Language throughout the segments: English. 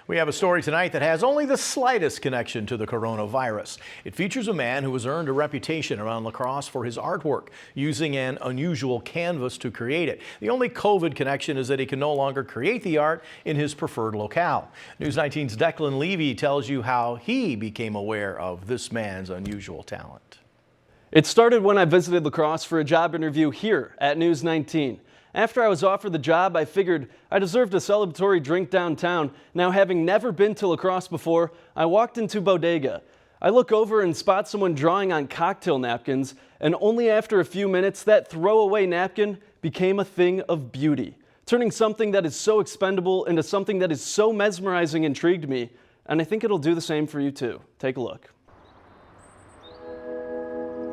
We have a story tonight that has only the slightest connection to the coronavirus. It features a man who has earned a reputation around La Crosse for his artwork, using an unusual canvas to create it. The only COVID connection is that he can no longer create the art in his preferred locale. News 19's Declan Levy tells you how he became aware of this man's unusual talent. It started when I visited La Crosse for a job interview here at News 19. After I was offered the job, I figured I deserved a celebratory drink downtown. Now, having never been to La Crosse before, I walked into Bodega. I look over and spot someone drawing on cocktail napkins, and only after a few minutes, that throwaway napkin became a thing of beauty, turning something that is so expendable into something that is so mesmerizing intrigued me, and I think it'll do the same for you too. Take a look.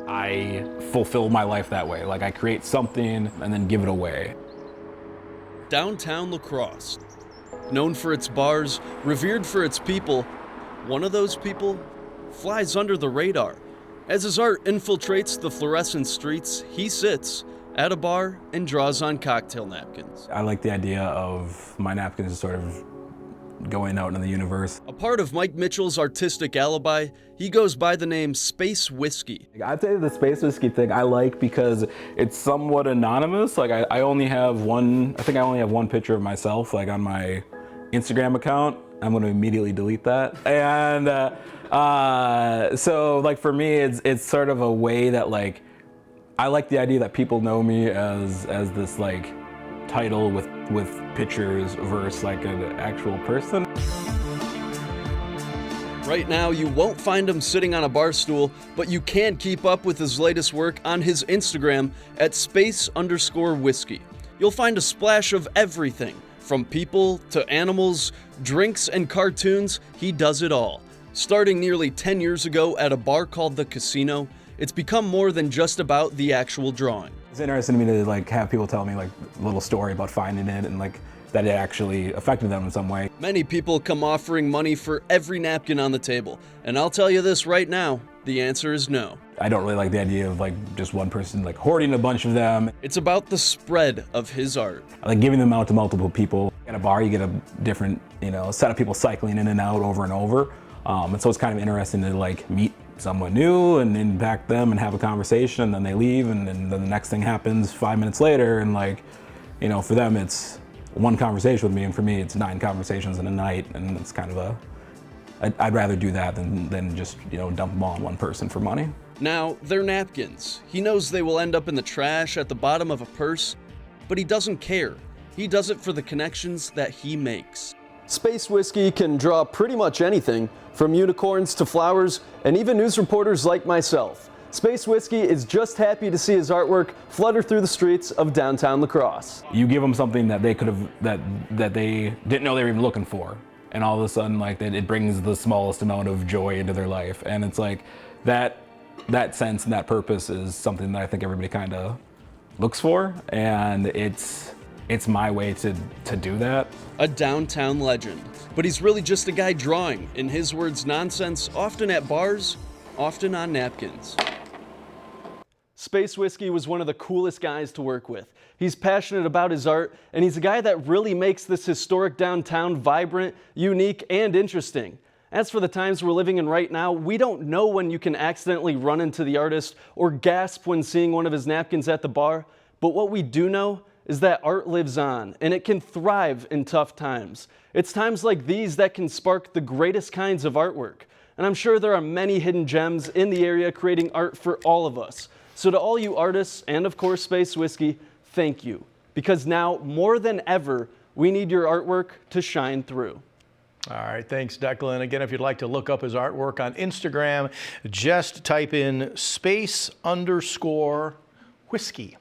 I fulfill my life that way. Like, I create something and then give it away. Downtown La Crosse, known for its bars, revered for its people, one of those people flies under the radar. As his art infiltrates the fluorescent streets, he sits at a bar and draws on cocktail napkins. I like the idea of my napkins sort of going out in the universe. A part of Mike Mitchell's artistic alibi, he goes by the name Space Whiskey. I'd say the Space Whiskey thing I like because it's somewhat anonymous. Like, I only have one, I think I only have one picture of myself, like, on my Instagram account. I'm going to immediately delete that. And so, like, for me, it's sort of a way that, like, I like the idea that people know me as this, like, title with pictures versus like an actual person. Right now, you won't find him sitting on a bar stool, but you can keep up with his latest work on his Instagram at space_whiskey. You'll find a splash of everything, from people to animals, drinks and cartoons. He does it all. Starting nearly 10 years ago at a bar called The Casino, it's become more than just about the actual drawing. It's interesting to me to, like, have people tell me, like, a little story about finding it and, like, that it actually affected them in some way. Many people come offering money for every napkin on the table, and I'll tell you this right now, the answer is no. I don't really like the idea of, like, just one person, like, hoarding a bunch of them. It's about the spread of his art. I like giving them out to multiple people. At a bar, you get a different, set of people cycling in and out over and over. And so it's kind of interesting to, like, meet someone new and impact them and have a conversation, and then they leave, and then the next thing happens 5 minutes later, and, like, for them it's one conversation with me, and for me it's 9 conversations in a night, and it's kind of I'd rather do that than just, dump them all on one person for money. Now, they're napkins. He knows they will end up in the trash at the bottom of a purse, but he doesn't care. He does it for the connections that he makes. Space Whiskey can draw pretty much anything, from unicorns to flowers, and even news reporters like myself. Space Whiskey is just happy to see his artwork flutter through the streets of downtown La Crosse. You give them something that they could have, that they didn't know they were even looking for, and all of a sudden, like, it brings the smallest amount of joy into their life. And it's like that sense and that purpose is something that I think everybody kind of looks for, and it's my way to do that. A downtown legend, but he's really just a guy drawing, in his words, nonsense, often at bars, often on napkins. Space Whiskey was one of the coolest guys to work with. He's passionate about his art, and he's a guy that really makes this historic downtown vibrant, unique, and interesting. As for the times we're living in right now, we don't know when you can accidentally run into the artist or gasp when seeing one of his napkins at the bar, but what we do know is that art lives on, and it can thrive in tough times. It's times like these that can spark the greatest kinds of artwork. And I'm sure there are many hidden gems in the area creating art for all of us. So to all you artists, and of course Space Whiskey, thank you. Because now, more than ever, we need your artwork to shine through. All right, thanks, Declan. Again, if you'd like to look up his artwork on Instagram, just type in space_whiskey.